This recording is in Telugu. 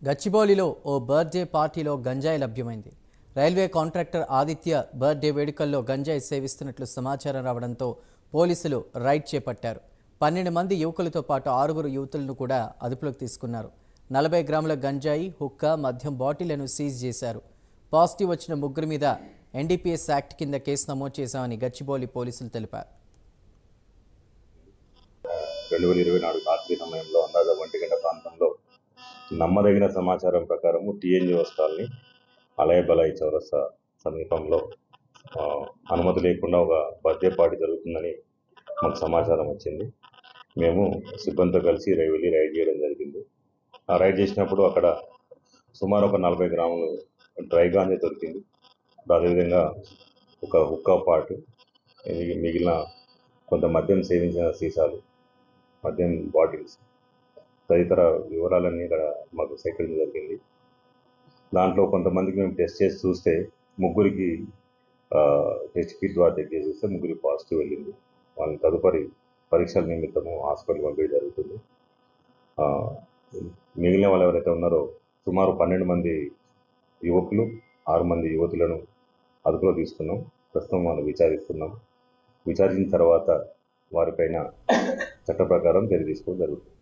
గచ్చిబౌలిలో ఓ బర్త్డే పార్టీలో గంజాయి లభ్యమైంది. రైల్వే కాంట్రాక్టర్ ఆదిత్య బర్త్డే వేడుకల్లో గంజాయి సేవిస్తున్నట్లు సమాచారం రావడంతో పోలీసులు రైడ్ చేపట్టారు. 12 మంది యువకులతో పాటు 6 యువతులను కూడా అదుపులోకి తీసుకున్నారు. 40 గ్రాముల గంజాయి, హుక్కా, మద్యం బాటిళ్లను సీజ్ చేశారు. పాజిటివ్ వచ్చిన ముగ్గురి మీద ఎన్డీపీఎస్ యాక్ట్ కింద కేసు నమోదు చేశామని గచ్చిబౌలి పోలీసులు తెలిపారు. 2024 రాత్రి సమయంలో అందాజ 1 గంట ప్రాంతంలో నమ్మదగిన సమాచారం ప్రకారం టీఎన్జిఓస్ కాలనీ అలయబలై చౌరస్తా సమీపంలో అనుమతి లేకుండా ఒక బర్త్డే పార్టీ జరుగుతుందని మాకు సమాచారం వచ్చింది. మేము సిబ్బందితో కలిసి వెళ్ళి రైడ్ చేయడం జరిగింది. ఆ రైడ్ చేసినప్పుడు అక్కడ సుమారు ఒక 40 గ్రాములు డ్రై గాంజా దొరికింది. అదేవిధంగా ఒక హుక్కా పాటు, మిగిలిన కొంత మద్యం సేవించిన సీసాలు, మద్యం బాటిల్స్ తదితర వివరాలన్నీ ఇక్కడ మాకు సేకరించడం జరిగింది. దాంట్లో కొంతమందికి మేము టెస్ట్ చేసి చూస్తే ముగ్గురికి టెస్ట్ కిట్ ద్వారా చెక్ చేసి చూస్తే ముగ్గురికి పాజిటివ్ వెళ్ళింది. వాళ్ళని తదుపరి పరీక్షల నిమిత్తము హాస్పిటల్ పంపించడం జరుగుతుంది. మిగిలిన వాళ్ళు ఎవరైతే ఉన్నారో సుమారు 12 మంది యువకులు, 6 మంది యువతులను అదుపులో తీసుకున్నాం. ప్రస్తుతం వాళ్ళు విచారిస్తున్నాం. విచారించిన తర్వాత వారిపైన చట్ట ప్రకారం చర్య తీసుకోవడం జరుగుతుంది.